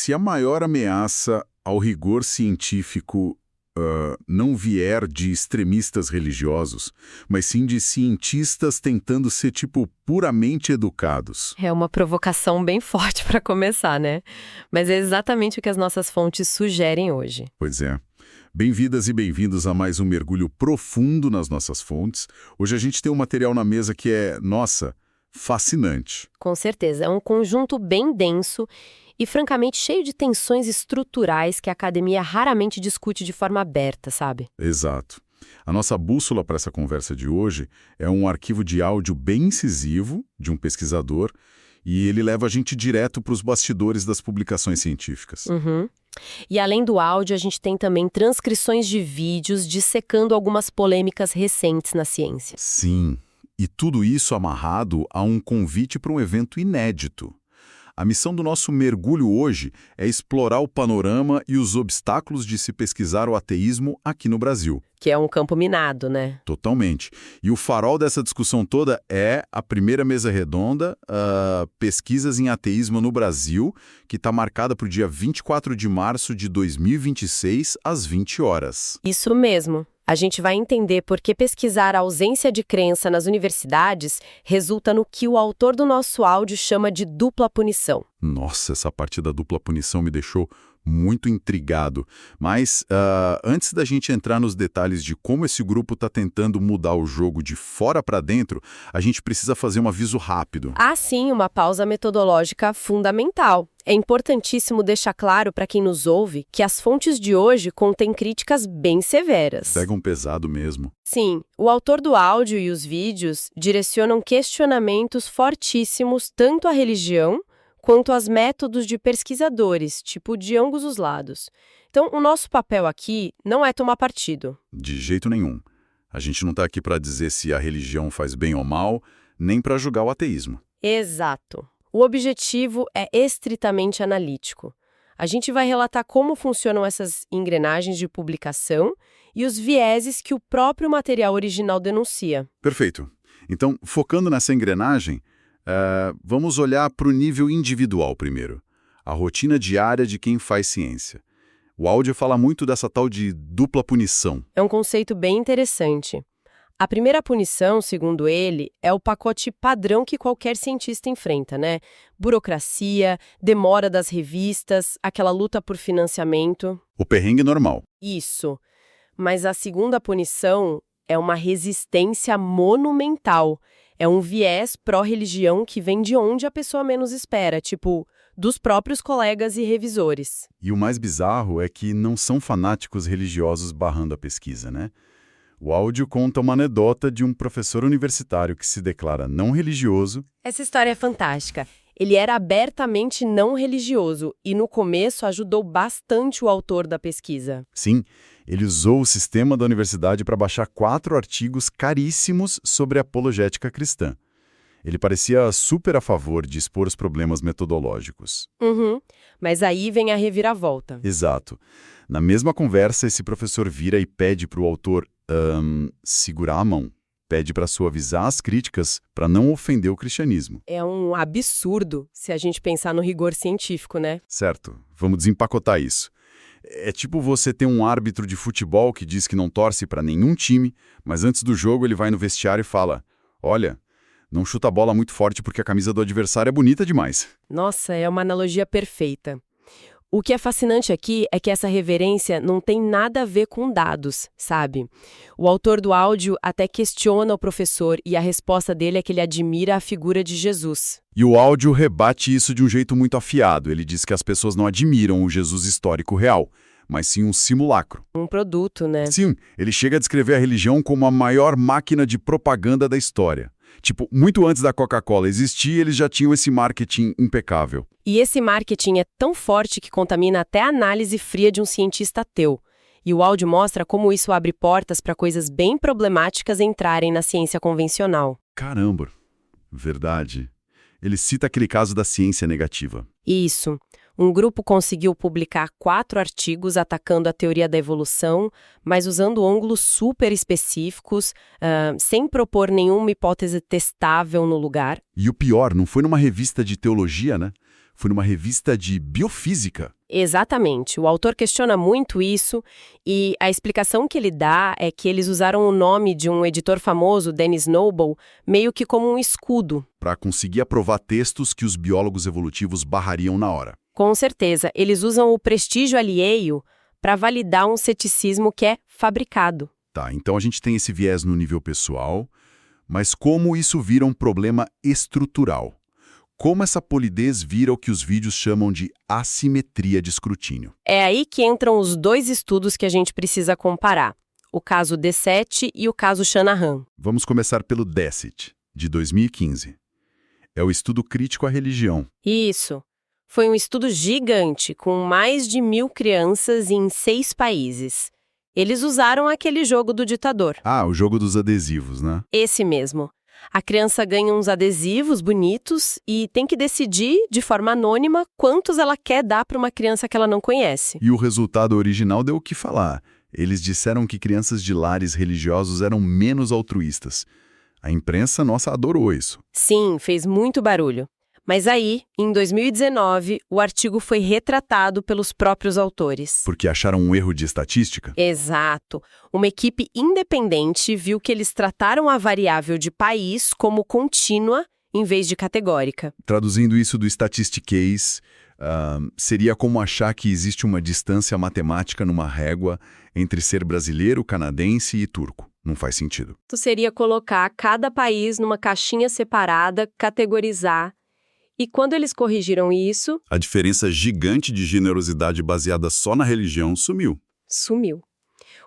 se a maior ameaça ao rigor científico não vier de extremistas religiosos, mas sim de cientistas tentando ser, puramente educados. É uma provocação bem forte para começar, né? Mas é exatamente o que as nossas fontes sugerem hoje. Pois é. Bem-vindas e bem-vindos a mais um mergulho profundo nas nossas fontes. Hoje a gente tem um material na mesa que é, nossa, fascinante. Com certeza, é um conjunto bem denso e, francamente, cheio de tensões estruturais que a academia raramente discute de forma aberta, sabe? Exato. A nossa bússola para essa conversa de hoje é um arquivo de áudio bem incisivo de um pesquisador e ele leva a gente direto para os bastidores das publicações científicas. Uhum. E além do áudio, a gente tem também transcrições de vídeos dissecando algumas polêmicas recentes na ciência. Sim, e tudo isso amarrado a um convite para um evento inédito. A missão do nosso mergulho hoje é explorar o panorama e os obstáculos de se pesquisar o ateísmo aqui no Brasil. Que é um campo minado, né? Totalmente. E o farol dessa discussão toda é a primeira mesa redonda, Pesquisas em Ateísmo no Brasil, que está marcada para o dia 24 de março de 2026, às 20 horas. Isso mesmo. A gente vai entender por que pesquisar a ausência de crença nas universidades resulta no que o autor do nosso áudio chama de dupla punição. Nossa, essa parte da dupla punição me deixou muito intrigado. Mas antes da gente entrar nos detalhes de como esse grupo está tentando mudar o jogo de fora para dentro, a gente precisa fazer um aviso rápido. Há sim uma pausa metodológica fundamental. É importantíssimo deixar claro para quem nos ouve que as fontes de hoje contêm críticas bem severas. Pegam pesado mesmo. Sim, o autor do áudio e os vídeos direcionam questionamentos fortíssimos tanto à religião quanto aos métodos de pesquisadores, tipo de ambos os lados. Então, o nosso papel aqui não é tomar partido. De jeito nenhum. A gente não está aqui para dizer se a religião faz bem ou mal, nem para julgar o ateísmo. Exato. O objetivo é estritamente analítico. A gente vai relatar como funcionam essas engrenagens de publicação e os vieses que o próprio material original denuncia. Perfeito. Então, focando nessa engrenagem, vamos olhar para o nível individual primeiro. A rotina diária de quem faz ciência. O áudio fala muito dessa tal de dupla punição. É um conceito bem interessante. A primeira punição, segundo ele, é o pacote padrão que qualquer cientista enfrenta, né? Burocracia, demora das revistas, aquela luta por financiamento. O perrengue normal. Isso. Mas a segunda punição é uma resistência monumental. É um viés pró-religião que vem de onde a pessoa menos espera, tipo, dos próprios colegas e revisores. E o mais bizarro é que não são fanáticos religiosos barrando a pesquisa, né? O áudio conta uma anedota de um professor universitário que se declara não religioso. Essa história é fantástica. Ele era abertamente não religioso e, no começo, ajudou bastante o autor da pesquisa. Sim, ele usou o sistema da universidade para baixar 4 artigos caríssimos sobre apologética cristã. Ele parecia super a favor de expor os problemas metodológicos. Mas aí vem a reviravolta. Exato. Na mesma conversa, esse professor vira e pede para o autor segurar a mão. Pede para suavizar as críticas para não ofender o cristianismo. É um absurdo se a gente pensar no rigor científico, né? Certo. Vamos desempacotar isso. É tipo você ter um árbitro de futebol que diz que não torce para nenhum time, mas antes do jogo ele vai no vestiário e fala: olha, não chuta a bola muito forte porque a camisa do adversário é bonita demais. Nossa, é uma analogia perfeita. O que é fascinante aqui é que essa reverência não tem nada a ver com dados, sabe? O autor do áudio até questiona o professor e a resposta dele é que ele admira a figura de Jesus. E o áudio rebate isso de um jeito muito afiado. Ele diz que as pessoas não admiram o Jesus histórico real, mas sim um simulacro. Um produto, né? Sim, ele chega a descrever a religião como a maior máquina de propaganda da história. Tipo, muito antes da Coca-Cola existir, eles já tinham esse marketing impecável. E esse marketing é tão forte que contamina até a análise fria de um cientista ateu. E o áudio mostra como isso abre portas para coisas bem problemáticas entrarem na ciência convencional. Caramba, verdade. Ele cita aquele caso da ciência negativa. Isso. Um grupo conseguiu publicar 4 artigos atacando a teoria da evolução, mas usando ângulos super específicos, sem propor nenhuma hipótese testável no lugar. E o pior, não foi numa revista de teologia, né? Foi numa revista de biofísica. Exatamente. O autor questiona muito isso e a explicação que ele dá é que eles usaram o nome de um editor famoso, Dennis Noble, meio que como um escudo. Para conseguir aprovar textos que os biólogos evolutivos barrariam na hora. Com certeza, eles usam o prestígio alheio para validar um ceticismo que é fabricado. Tá, então a gente tem esse viés no nível pessoal, mas como isso vira um problema estrutural? Como essa polidez vira o que os vídeos chamam de assimetria de escrutínio? É aí que entram os dois estudos que a gente precisa comparar, o caso D7 e o caso Shanahan. Vamos começar pelo DECIT, de 2015. É o estudo crítico à religião. Isso. Foi um estudo gigante, com mais de 1.000 crianças em 6 países. Eles usaram aquele jogo do ditador. Ah, o jogo dos adesivos, né? Esse mesmo. A criança ganha uns adesivos bonitos e tem que decidir, de forma anônima, quantos ela quer dar para uma criança que ela não conhece. E o resultado original deu o que falar. Eles disseram que crianças de lares religiosos eram menos altruístas. A imprensa, nossa, adorou isso. Sim, fez muito barulho. Mas aí, em 2019, o artigo foi retratado pelos próprios autores. Porque acharam um erro de estatística? Exato. Uma equipe independente viu que eles trataram a variável de país como contínua em vez de categórica. Traduzindo isso do statistiquês, seria como achar que existe uma distância matemática numa régua entre ser brasileiro, canadense e turco. Não faz sentido. Isso seria colocar cada país numa caixinha separada, categorizar. E quando eles corrigiram isso... A diferença gigante de generosidade baseada só na religião sumiu. Sumiu.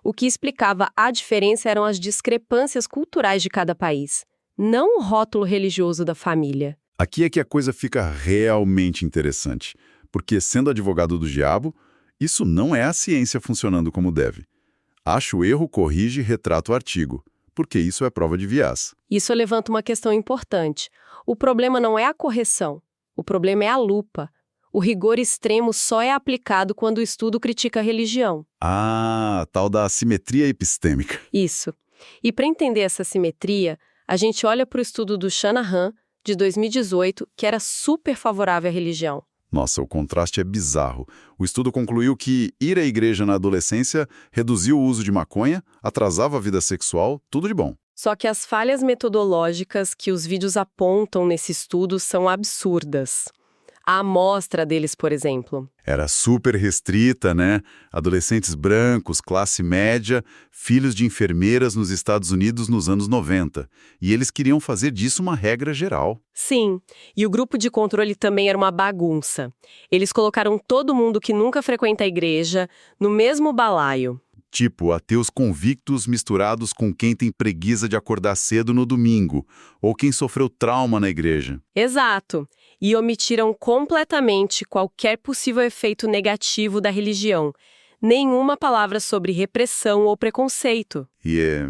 O que explicava a diferença eram as discrepâncias culturais de cada país, não o rótulo religioso da família. Aqui é que a coisa fica realmente interessante, porque, sendo advogado do diabo, isso não é a ciência funcionando como deve. Acho o erro, corrige e retrata o artigo, porque isso é prova de viés. Isso levanta uma questão importante. O problema não é a correção, o problema é a lupa. O rigor extremo só é aplicado quando o estudo critica a religião. Ah, tal da assimetria epistêmica. Isso. E para entender essa simetria, a gente olha para o estudo do Shanahan, de 2018, que era super favorável à religião. Nossa, o contraste é bizarro. O estudo concluiu que ir à igreja na adolescência reduziu o uso de maconha, atrasava a vida sexual, tudo de bom. Só que as falhas metodológicas que os vídeos apontam nesse estudo são absurdas. A amostra deles, por exemplo. Era super restrita, né? Adolescentes brancos, classe média, filhos de enfermeiras nos Estados Unidos nos anos 90. E eles queriam fazer disso uma regra geral. Sim, e o grupo de controle também era uma bagunça. Eles colocaram todo mundo que nunca frequenta a igreja no mesmo balaio. Tipo, ateus convictos misturados com quem tem preguiça de acordar cedo no domingo, ou quem sofreu trauma na igreja. Exato. E omitiram completamente qualquer possível efeito negativo da religião. Nenhuma palavra sobre repressão ou preconceito. E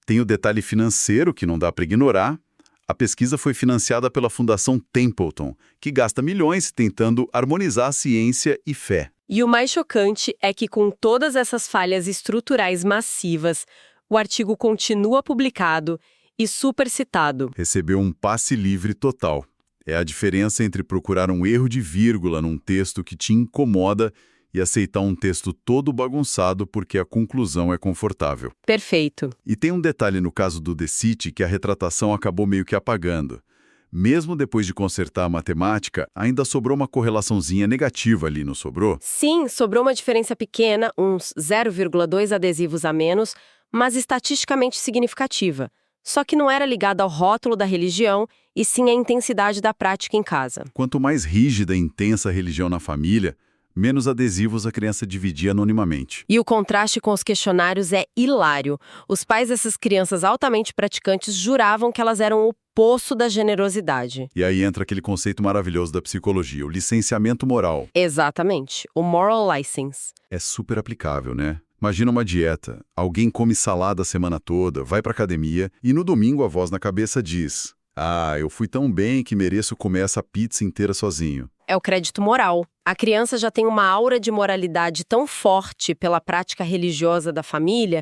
tem o detalhe financeiro que não dá para ignorar. A pesquisa foi financiada pela Fundação Templeton, que gasta milhões tentando harmonizar ciência e fé. E o mais chocante é que, com todas essas falhas estruturais massivas, o artigo continua publicado e super citado. Recebeu um passe livre total. É a diferença entre procurar um erro de vírgula num texto que te incomoda e aceitar um texto todo bagunçado porque a conclusão é confortável. Perfeito. E tem um detalhe no caso do DECIT que a retratação acabou meio que apagando. Mesmo depois de consertar a matemática, ainda sobrou uma correlaçãozinha negativa ali, não sobrou? Sim, sobrou uma diferença pequena, uns 0,2 adesivos a menos, mas estatisticamente significativa. Só que não era ligada ao rótulo da religião, e sim à intensidade da prática em casa. Quanto mais rígida e intensa a religião na família, menos adesivos a criança dividia anonimamente. E o contraste com os questionários é hilário. Os pais dessas crianças altamente praticantes juravam que elas eram o poço da generosidade. E aí entra aquele conceito maravilhoso da psicologia, o licenciamento moral. Exatamente, o moral license. É super aplicável, né? Imagina uma dieta. Alguém come salada a semana toda, vai pra academia e no domingo a voz na cabeça diz: "Ah, eu fui tão bem que mereço comer essa pizza inteira sozinho." É o crédito moral. A criança já tem uma aura de moralidade tão forte pela prática religiosa da família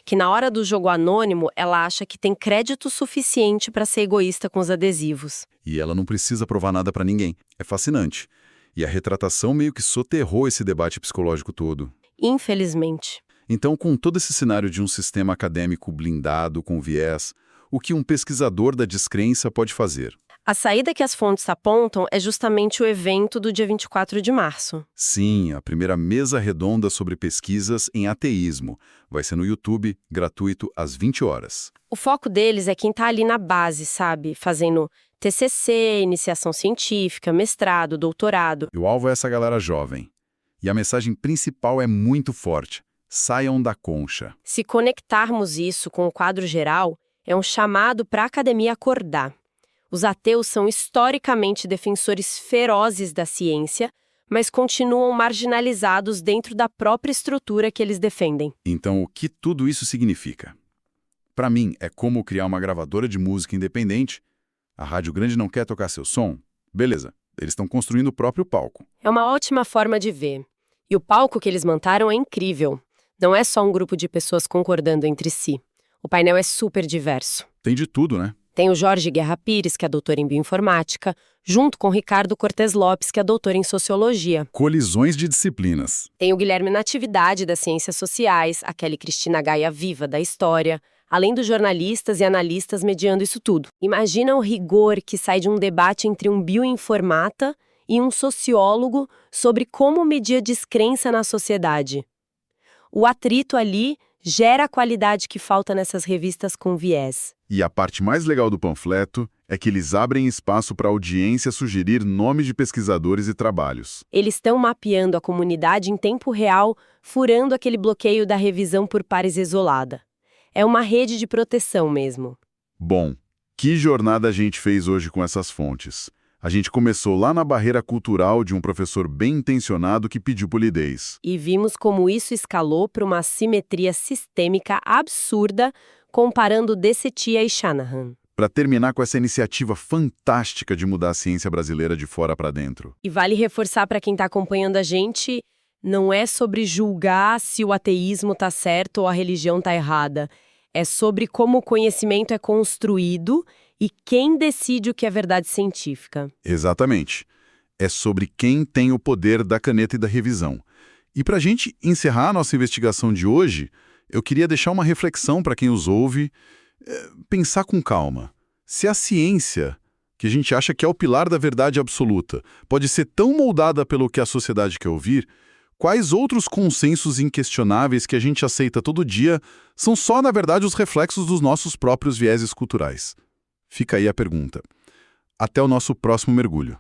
que na hora do jogo anônimo ela acha que tem crédito suficiente para ser egoísta com os adesivos. E ela não precisa provar nada pra ninguém. É fascinante. E a retratação meio que soterrou esse debate psicológico todo. Infelizmente. Então, com todo esse cenário de um sistema acadêmico blindado, com viés, o que um pesquisador da descrença pode fazer? A saída que as fontes apontam é justamente o evento do dia 24 de março. Sim, a primeira mesa redonda sobre pesquisas em ateísmo. Vai ser no YouTube, gratuito, às 20 horas. O foco deles é quem está ali na base, sabe? Fazendo TCC, iniciação científica, mestrado, doutorado. E o alvo é essa galera jovem. E a mensagem principal é muito forte. Saiam da concha. Se conectarmos isso com o quadro geral, é um chamado para a academia acordar. Os ateus são historicamente defensores ferozes da ciência, mas continuam marginalizados dentro da própria estrutura que eles defendem. Então, o que tudo isso significa? Para mim, é como criar uma gravadora de música independente. A Rádio Grande não quer tocar seu som? Beleza, eles estão construindo o próprio palco. É uma ótima forma de ver. E o palco que eles montaram é incrível. Não é só um grupo de pessoas concordando entre si. O painel é super diverso. Tem de tudo, né? Tem o Jorge Guerra Pires, que é doutor em bioinformática, junto com o Ricardo Cortes Lopes, que é doutor em sociologia. Colisões de disciplinas. Tem o Guilherme Natividade, das ciências sociais, a Kelly Cristina Gaia Viva, da história, além dos jornalistas e analistas mediando isso tudo. Imagina o rigor que sai de um debate entre um bioinformata e um sociólogo sobre como medir a descrença na sociedade. O atrito ali gera a qualidade que falta nessas revistas com viés. E a parte mais legal do panfleto é que eles abrem espaço para a audiência sugerir nomes de pesquisadores e trabalhos. Eles estão mapeando a comunidade em tempo real, furando aquele bloqueio da revisão por pares isolada. É uma rede de proteção mesmo. Bom, que jornada a gente fez hoje com essas fontes? A gente começou lá na barreira cultural de um professor bem intencionado que pediu polidez. E vimos como isso escalou para uma assimetria sistêmica absurda, comparando Dessetia e Shanahan. Para terminar com essa iniciativa fantástica de mudar a ciência brasileira de fora para dentro. E vale reforçar para quem está acompanhando a gente, não é sobre julgar se o ateísmo está certo ou a religião está errada. É sobre como o conhecimento é construído e quem decide o que é verdade científica. Exatamente. É sobre quem tem o poder da caneta e da revisão. E para a gente encerrar a nossa investigação de hoje, eu queria deixar uma reflexão para quem os ouve, pensar com calma. Se a ciência, que a gente acha que é o pilar da verdade absoluta, pode ser tão moldada pelo que a sociedade quer ouvir, quais outros consensos inquestionáveis que a gente aceita todo dia são só, na verdade, os reflexos dos nossos próprios vieses culturais? Fica aí a pergunta. Até o nosso próximo mergulho.